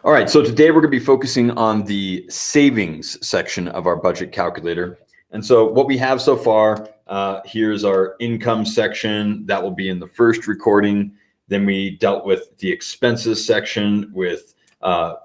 All right, so today we're going to be focusing on the savings section of our budget calculator. And so what we have so far, here's our income section. That will be in the first recording. Then we dealt with the expenses section with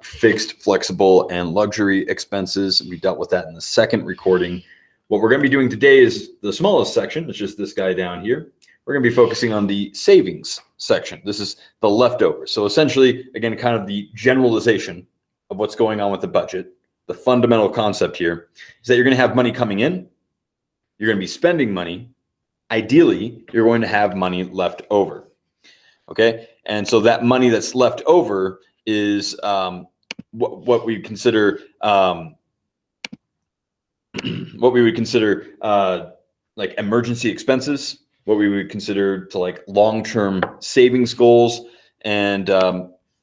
fixed, flexible, and luxury expenses. We dealt with that in the second recording. What we're going to be doing today is the smallest section. It's just this guy down here. We're going to be focusing on the savings section. This is the leftovers. So essentially, again, kind of the generalization of what's going on with the budget. The fundamental concept here is that you're going to have money coming in. You're going to be spending money. Ideally, you're going to have money left over. Okay. And so that money that's left over is what we consider what we would consider like emergency expenses, what we would consider to like long-term savings goals, and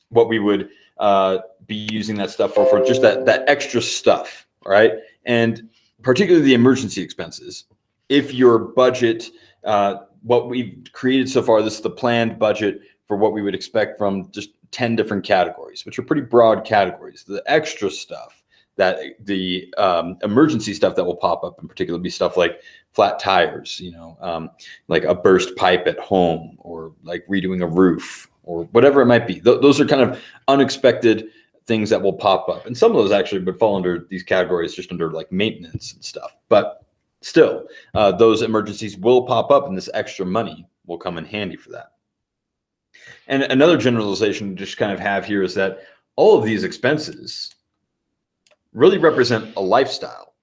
what we would be using that stuff for just that extra stuff, right? And particularly the emergency expenses. If your budget, what we've created so far, this is the planned budget for what we would expect from just 10 different categories, which are pretty broad categories. The extra stuff, that the emergency stuff that will pop up in particular be stuff like flat tires, like a burst pipe at home, or like redoing a roof, or whatever it might be. Those are kind of unexpected things that will pop up. And some of those actually would fall under these categories, just under like maintenance and stuff. But still, those emergencies will pop up, and this extra money will come in handy for that. And another generalization to just kind of have here is that all of these expenses really represent a lifestyle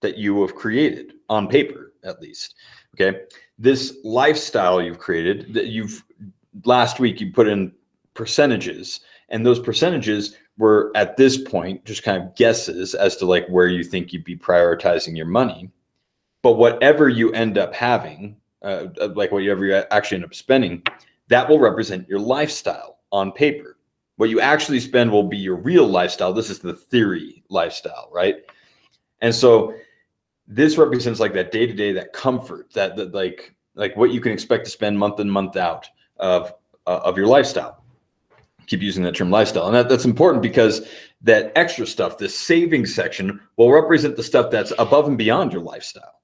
that you have created on paper, at least. Okay. This lifestyle you've created, that last week you put in percentages, and those percentages were at this point just kind of guesses as to like where you think you'd be prioritizing your money. But whatever you end up having, like whatever you actually end up spending, that will represent your lifestyle on paper. What you actually spend will be your real lifestyle. This is the theory lifestyle, right? And so this represents like that day-to-day, that comfort, that like what you can expect to spend month in, month out of your lifestyle. Keep using that term lifestyle. And that's important because that extra stuff, the savings section, will represent the stuff that's above and beyond your lifestyle.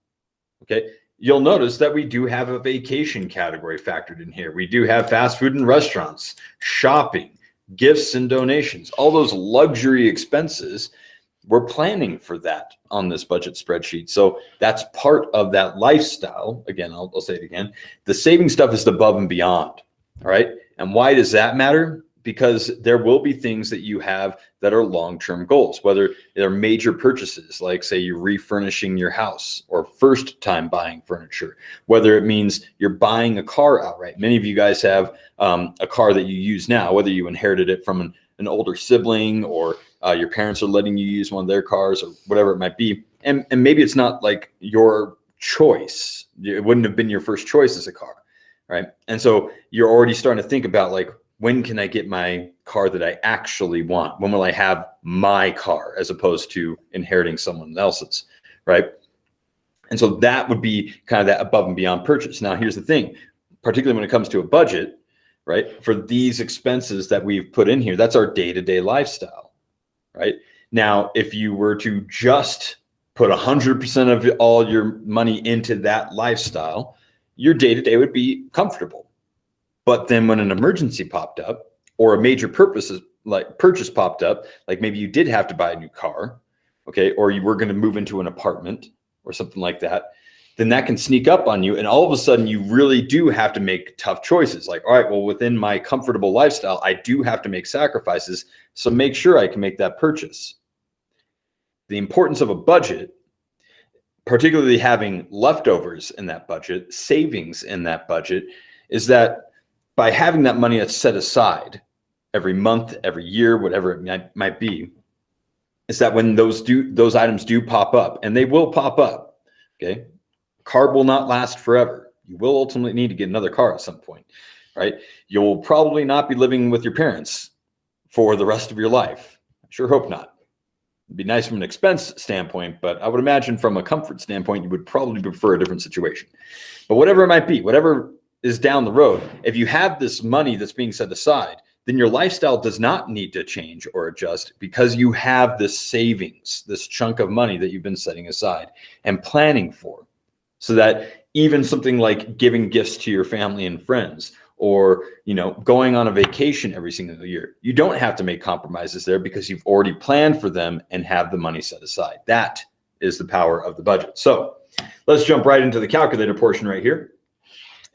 Okay. You'll notice that we do have a vacation category factored in here. We do have fast food and restaurants, shopping, gifts and donations, all those luxury expenses. We're planning for that on this budget spreadsheet. So that's part of that lifestyle. Again, I'll say it again. The saving stuff is the above and beyond. All right. And why does that matter? Because there will be things that you have that are long-term goals, whether they're major purchases, like say you're refurnishing your house or first time buying furniture, whether it means you're buying a car outright. Many of you guys have a car that you use now, whether you inherited it from an older sibling, or your parents are letting you use one of their cars, or whatever it might be. And maybe it's not like your choice. It wouldn't have been your first choice as a car, right? And so you're already starting to think about like, when can I get my car that I actually want? When will I have my car, as opposed to inheriting someone else's, right? And so that would be kind of that above and beyond purchase. Now, here's the thing, particularly when it comes to a budget, right? For these expenses that we've put in here, that's our day-to-day lifestyle, right? Now, if you were to just put 100% of all your money into that lifestyle, your day-to-day would be comfortable. But then when an emergency popped up, or a major purchase popped up, like maybe you did have to buy a new car, okay, or you were going to move into an apartment or something like that, then that can sneak up on you. And all of a sudden you really do have to make tough choices. Like, all right, well, within my comfortable lifestyle, I do have to make sacrifices. So make sure I can make that purchase. The importance of a budget, particularly having leftovers in that budget, savings in that budget, is that by having that money that's set aside every month, every year, whatever it might be, is that when those items do pop up, and they will pop up, okay, car will not last forever. You will ultimately need to get another car at some point, right? You'll probably not be living with your parents for the rest of your life. I sure hope not. It'd be nice from an expense standpoint, but I would imagine from a comfort standpoint, you would probably prefer a different situation. But whatever it might be, whatever is down the road, if you have this money that's being set aside, then your lifestyle does not need to change or adjust because you have this savings, this chunk of money that you've been setting aside and planning for. So that even something like giving gifts to your family and friends, or going on a vacation every single year, you don't have to make compromises there because you've already planned for them and have the money set aside. That is the power of the budget. So let's jump right into the calculator portion right here.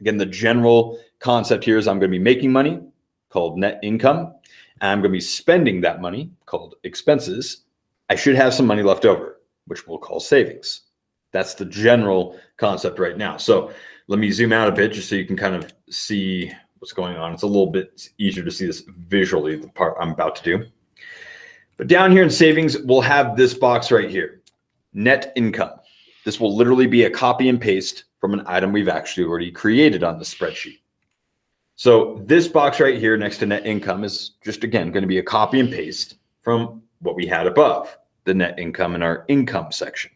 Again, the general concept here is I'm going to be making money, called net income, and I'm going to be spending that money, called expenses. I should have some money left over, which we'll call savings. That's the general concept right now. So let me zoom out a bit just so you can kind of see what's going on. It's a little bit easier to see this visually, the part I'm about to do. But down here in savings, we'll have this box right here, net income. This will literally be a copy and paste from an item we've actually already created on the spreadsheet. So this box right here next to net income is just, again, going to be a copy and paste from what we had above, the net income in our income section.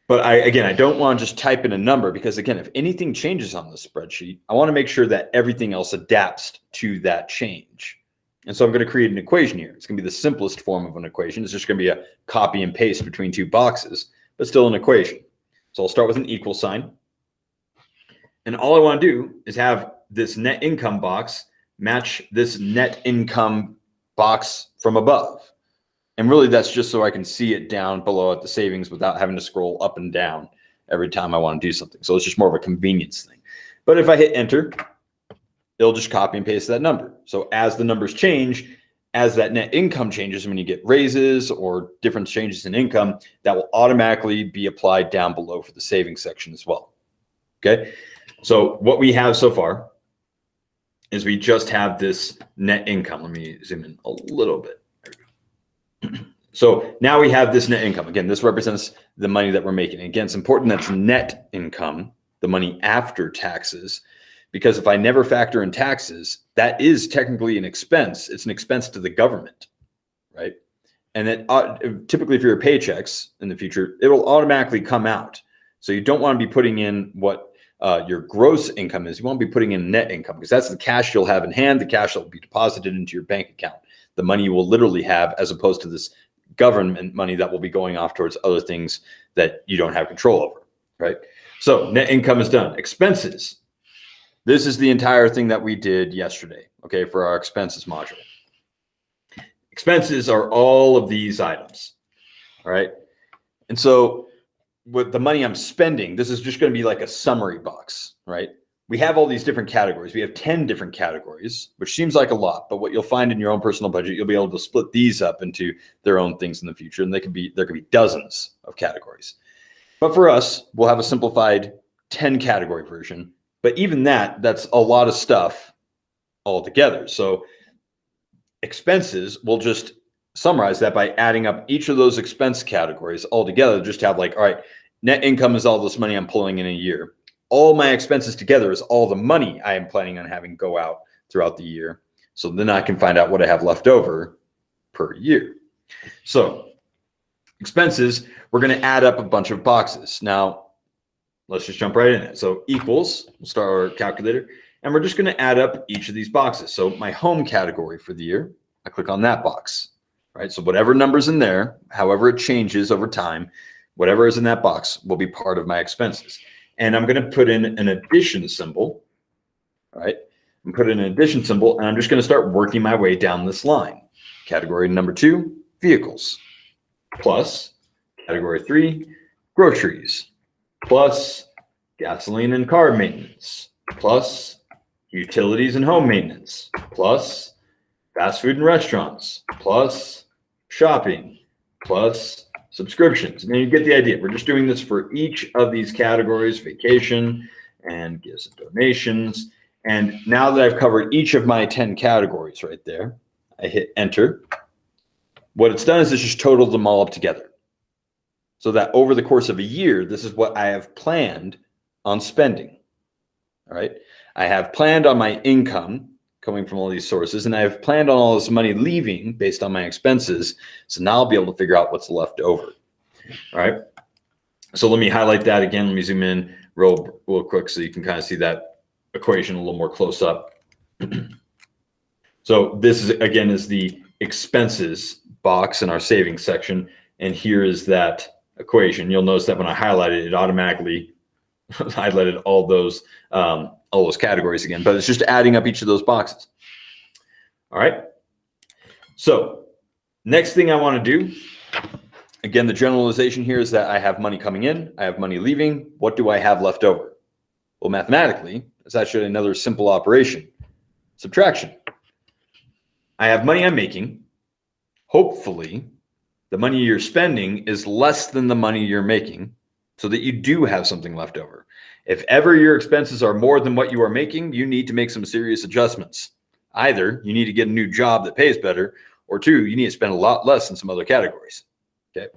But I don't want to just type in a number because, again, if anything changes on the spreadsheet, I want to make sure that everything else adapts to that change. And so I'm going to create an equation here. It's going to be the simplest form of an equation. It's just going to be a copy and paste between two boxes, but still an equation. So I'll start with an equal sign. And all I want to do is have this net income box match this net income box from above. And really that's just so I can see it down below at the savings without having to scroll up and down every time I want to do something. So it's just more of a convenience thing. But if I hit enter, it'll just copy and paste that number. So as the numbers change, as that net income changes, when you get raises or different changes in income, that will automatically be applied down below for the savings section as well. Okay. So what we have so far is we just have this net income. Let me zoom in a little bit. So now we have this net income. Again, this represents the money that we're making. Again, it's important that's net income, the money after taxes, because if I never factor in taxes, that is technically an expense. It's an expense to the government, right? And then typically for your paychecks in the future, it will automatically come out. So you don't want to be putting in what your gross income is. You want to be putting in net income because that's the cash you'll have in hand, the cash that will be deposited into your bank account, the money you will literally have, as opposed to this government money that will be going off towards other things that you don't have control over, right? So net income is done. Expenses. This is the entire thing that we did yesterday, okay, for our expenses module. Expenses are all of these items, all right? And so with the money I'm spending, this is just going to be like a summary box, right? We have all these different categories. We have 10 different categories, which seems like a lot, but what you'll find in your own personal budget, you'll be able to split these up into their own things in the future, and there could be dozens of categories. But for us, we'll have a simplified 10 category version. But even that's a lot of stuff altogether. So expenses, we'll just summarize that by adding up each of those expense categories all together. Just have like, all right, net income is all this money I'm pulling in a year. All my expenses together is all the money I am planning on having go out throughout the year. So then I can find out what I have left over per year. So expenses, we're going to add up a bunch of boxes. Now, let's just jump right in it. So equals, we'll start our calculator, and we're just going to add up each of these boxes. So my home category for the year, I click on that box, right? So whatever number's in there, however it changes over time, whatever is in that box will be part of my expenses. And I'm going to put in an addition symbol, right? And put in an addition symbol, and I'm just going to start working my way down this line. Category number 2, vehicles, plus category 3, groceries, plus gasoline and car maintenance, plus utilities and home maintenance, plus fast food and restaurants, plus shopping, plus subscriptions. And you get the idea. We're just doing this for each of these categories, vacation and gifts and donations. And now that I've covered each of my 10 categories right there, I hit enter. What it's done is it's just totaled them all up together. So that over the course of a year, this is what I have planned on spending. All right. I have planned on my income coming from all these sources, and I have planned on all this money leaving based on my expenses. So now I'll be able to figure out what's left over. All right. So let me highlight that again. Let me zoom in real quick so you can kind of see that equation a little more close up. So this is, again, is the expenses box in our savings section. And here is that equation. You'll notice that when I highlighted it, it automatically highlighted all those categories again, but it's just adding up each of those boxes. All right. So next thing I want to do, again, the generalization here is that I have money coming in, I have money leaving. What do I have left over? Well, mathematically, it's actually another simple operation, subtraction. I have money I'm making. Hopefully, the money you're spending is less than the money you're making so that you do have something left over. If ever your expenses are more than what you are making, you need to make some serious adjustments. Either you need to get a new job that pays better, or two, you need to spend a lot less in some other categories. Okay.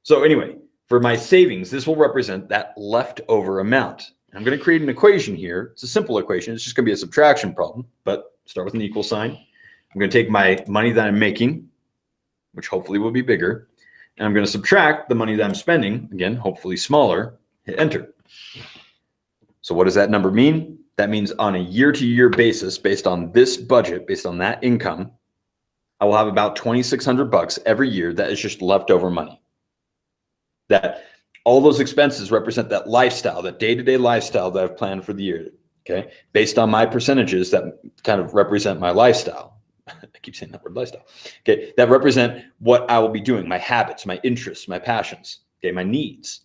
So anyway, for my savings, this will represent that leftover amount. I'm going to create an equation here. It's a simple equation. It's just going to be a subtraction problem, but start with an equal sign. I'm going to take my money that I'm making, which hopefully will be bigger, and I'm going to subtract the money that I'm spending, again, hopefully smaller, hit enter. So what does that number mean? That means on a year-to-year basis, based on this budget, based on that income, I will have about $2,600 every year that is just leftover money. That all those expenses represent that lifestyle, that day-to-day lifestyle that I've planned for the year, okay? Based on my percentages that kind of represent my lifestyle. I keep saying that word lifestyle. Okay, that represent what I will be doing, my habits, my interests, my passions, okay, my needs.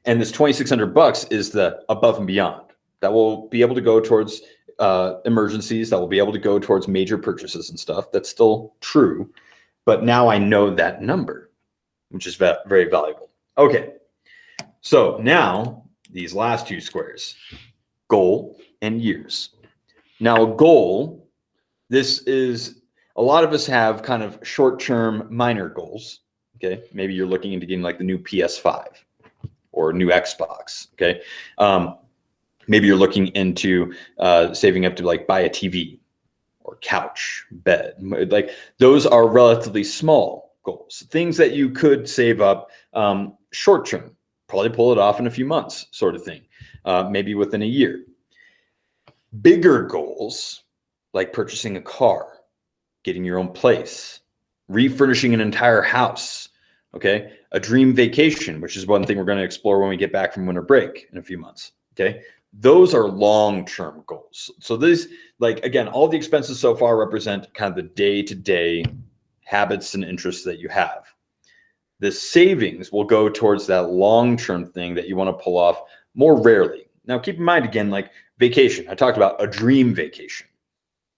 And this $2,600 is the above and beyond. That will be able to go towards emergencies, that will be able to go towards major purchases and stuff. That's still true. But now I know that number, which is very valuable. Okay, so now these last two squares, goal and years. Now a goal, this is, a lot of us have kind of short-term minor goals, okay? Maybe you're looking into getting like the new PS5 or new Xbox, okay? Maybe you're looking into saving up to like buy a TV or couch, bed. Like those are relatively small goals, things that you could save up short-term, probably pull it off in a few months sort of thing, maybe within a year. Bigger goals, like purchasing a car, getting your own place, refurnishing an entire house, okay? A dream vacation, which is one thing we're going to explore when we get back from winter break in a few months, okay? Those are long-term goals. So this, like, again, all the expenses so far represent kind of the day-to-day habits and interests that you have. The savings will go towards that long-term thing that you want to pull off more rarely. Now, keep in mind, again, like vacation, I talked about a dream vacation.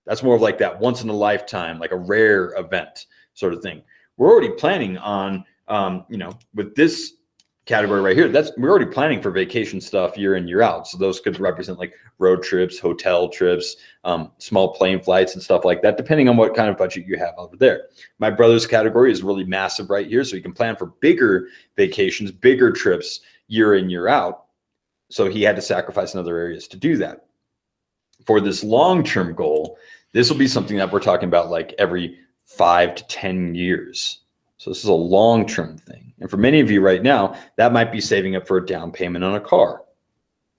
That's more of like that once in a lifetime, like a rare event sort of thing. We're already planning on, with this category right here, we're already planning for vacation stuff year in, year out. So those could represent like road trips, hotel trips, small plane flights and stuff like that, depending on what kind of budget you have over there. My brother's category is really massive right here. So you can plan for bigger vacations, bigger trips year in, year out. So he had to sacrifice in other areas to do that. For this long-term goal, this will be something that we're talking about like every 5 to 10 years. So this is a long-term thing. And for many of you right now, that might be saving up for a down payment on a car,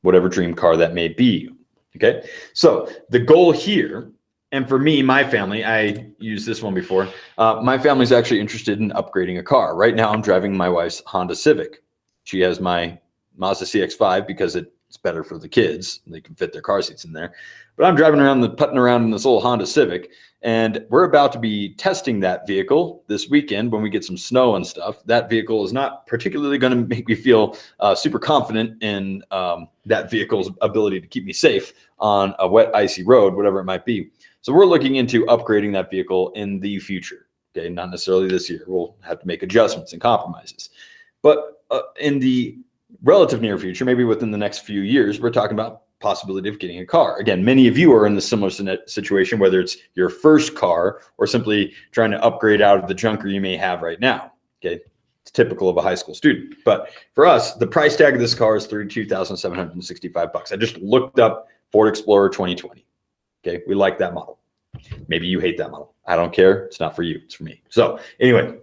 whatever dream car that may be. Okay. So the goal here, and for me, my family, I used this one before. My family's actually interested in upgrading a car. Right now, I'm driving my wife's Honda Civic. She has my Mazda CX-5 because it's better for the kids. They can fit their car seats in there. But I'm driving around, putting around in this old Honda Civic, and we're about to be testing that vehicle this weekend when we get some snow and stuff. That vehicle is not particularly going to make me feel super confident in that vehicle's ability to keep me safe on a wet, icy road, whatever it might be. So we're looking into upgrading that vehicle in the future. Okay, not necessarily this year. We'll have to make adjustments and compromises. But in the relative near future, maybe within the next few years, we're talking about possibility of getting a car. Again, many of you are in the similar situation, whether it's your first car or simply trying to upgrade out of the junker you may have right now. Okay, it's typical of a high school student. But for us, the price tag of this car is $32,765. I just looked up Ford Explorer 2020. Okay, we like that model. Maybe you hate that model. I don't care. It's not for you. It's for me. So anyway,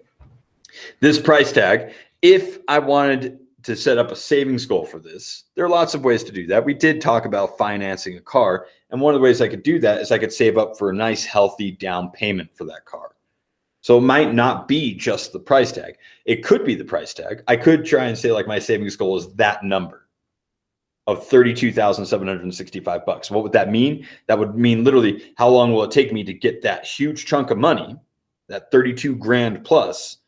this price tag, if I wanted to set up a savings goal for this, there are lots of ways to do that. We did talk about financing a car. And one of the ways I could do that is I could save up for a nice, healthy down payment for that car. So it might not be just the price tag. It could be the price tag. I could try and say like my savings goal is that number of $32,765. What would that mean? That would mean literally how long will it take me to get that huge chunk of money, that 32 grand plus,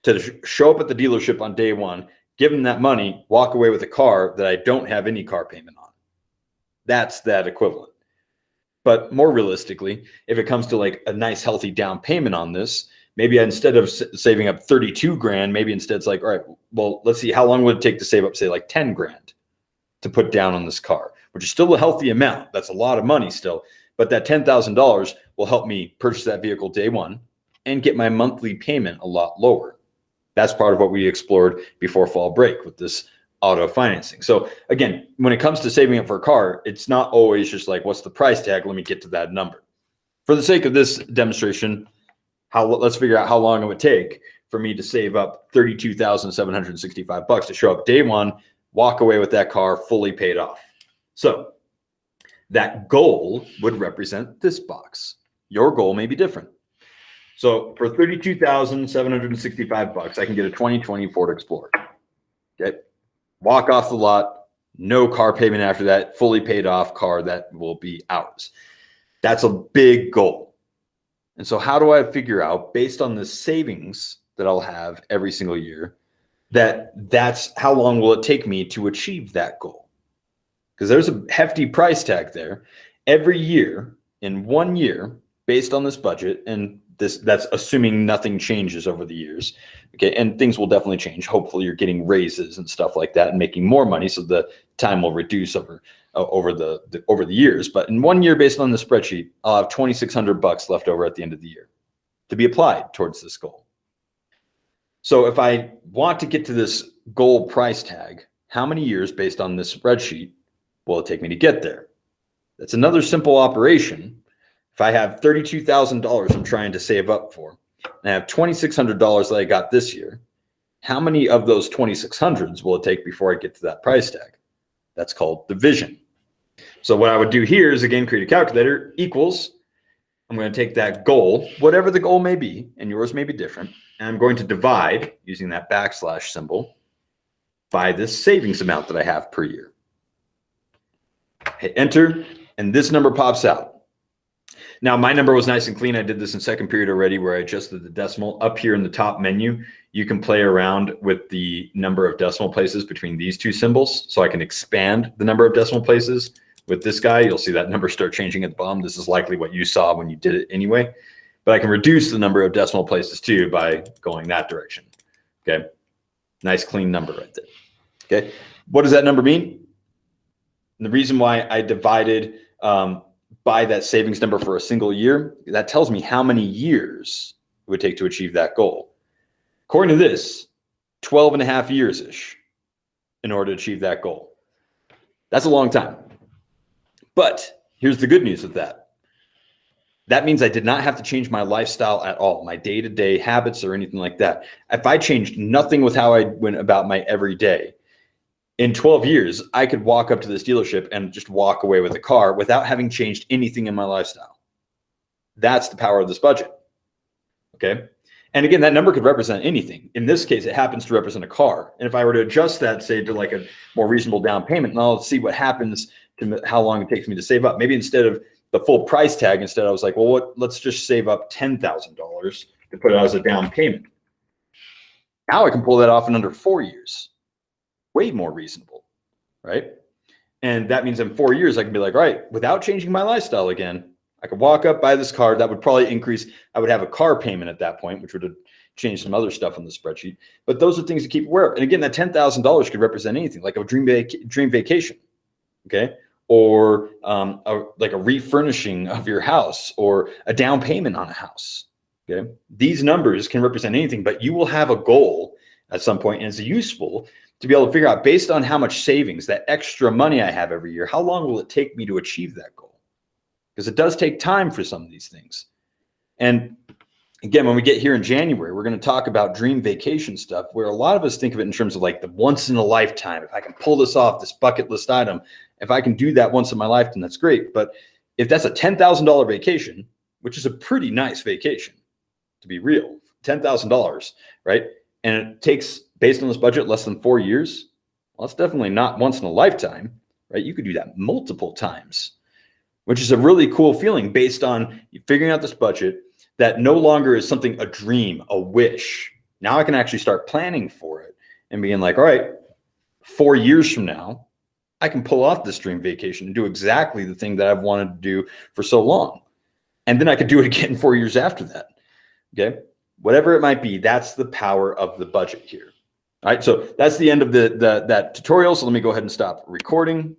to show up at the dealership on day one, give them that money, walk away with a car that I don't have any car payment on. That's that equivalent. But more realistically, if it comes to like a nice healthy down payment on this, maybe instead of saving up 32 grand, maybe instead it's like, all right, well, let's see, how long would it take to save up, say, like 10 grand to put down on this car, which is still a healthy amount. That's a lot of money still. But that $10,000 will help me purchase that vehicle day one and get my monthly payment a lot lower. That's part of what we explored before fall break with this auto financing. So again, when it comes to saving up for a car, it's not always just like, what's the price tag? Let me get to that number. For the sake of this demonstration, let's figure out how long it would take for me to save up $32,765 to show up day one, walk away with that car fully paid off. So that goal would represent this box. Your goal may be different. So for $32,765, I can get a 2020 Ford Explorer. Okay. Walk off the lot, no car payment after that, fully paid off car that will be ours. That's a big goal. And so how do I figure out, based on the savings that I'll have every single year, that's how long will it take me to achieve that goal? Because there's a hefty price tag there. Every year, in 1 year, based on this budget, and that's assuming nothing changes over the years. Okay, and things will definitely change. Hopefully you're getting raises and stuff like that and making more money, so the time will reduce over the years. But in 1 year, based on the spreadsheet, I'll have $2,600 left over at the end of the year to be applied towards this goal. So if I want to get to this goal price tag, how many years based on this spreadsheet will it take me to get there? That's another simple operation. If I have $32,000 I'm trying to save up for, and I have $2,600 that I got this year, how many of those 2,600s will it take before I get to that price tag? That's called division. So what I would do here is, again, create a calculator equals, I'm going to take that goal, whatever the goal may be, and yours may be different, and I'm going to divide, using that backslash symbol, by this savings amount that I have per year. Hit enter, and this number pops out. Now, my number was nice and clean. I did this in second period already, where I adjusted the decimal. Up here in the top menu, you can play around with the number of decimal places between these two symbols. So I can expand the number of decimal places. With this guy, you'll see that number start changing at the bottom. This is likely what you saw when you did it anyway. But I can reduce the number of decimal places too by going that direction. Okay, nice clean number right there. Okay, what does that number mean? And the reason why I divided by that savings number for a single year, that tells me how many years it would take to achieve that goal. According to this, 12 and a half years-ish in order to achieve that goal. That's a long time. But here's the good news with that. That means I did not have to change my lifestyle at all, my day-to-day habits or anything like that. If I changed nothing with how I went about my everyday, in 12 years, I could walk up to this dealership and just walk away with a car without having changed anything in my lifestyle. That's the power of this budget. Okay. And again, that number could represent anything. In this case, it happens to represent a car. And if I were to adjust that, say, to like a more reasonable down payment, and I'll see what happens to how long it takes me to save up. Maybe instead of the full price tag, instead I was like, well, let's just save up $10,000 to put it as a down payment. Now I can pull that off in under 4 years. Way more reasonable, right? And that means in 4 years, I can be like, all right, without changing my lifestyle again, I could walk up, buy this car. That would probably increase. I would have a car payment at that point, which would have changed some other stuff on the spreadsheet. But those are things to keep aware of. And again, that $10,000 could represent anything, like a dream vacation, okay? Or like a refurnishing of your house, or a down payment on a house, okay? These numbers can represent anything, but you will have a goal at some point, and it's useful to be able to figure out, based on how much savings, that extra money I have every year, how long will it take me to achieve that goal? Because it does take time for some of these things. And again, when we get here in January, we're going to talk about dream vacation stuff, where a lot of us think of it in terms of like the once in a lifetime. If I can pull this off, this bucket list item, if I can do that once in my lifetime, that's great. But if that's a $10,000 vacation, which is a pretty nice vacation, to be real, $10,000, right? And it takes, based on this budget, less than 4 years. Well, that's definitely not once in a lifetime, right? You could do that multiple times, which is a really cool feeling based on figuring out this budget that no longer is something, a dream, a wish. Now I can actually start planning for it and being like, all right, 4 years from now, I can pull off this dream vacation and do exactly the thing that I've wanted to do for so long. And then I could do it again 4 years after that. Okay. Whatever it might be, that's the power of the budget here. All right. So that's the end of that tutorial. So let me go ahead and stop recording.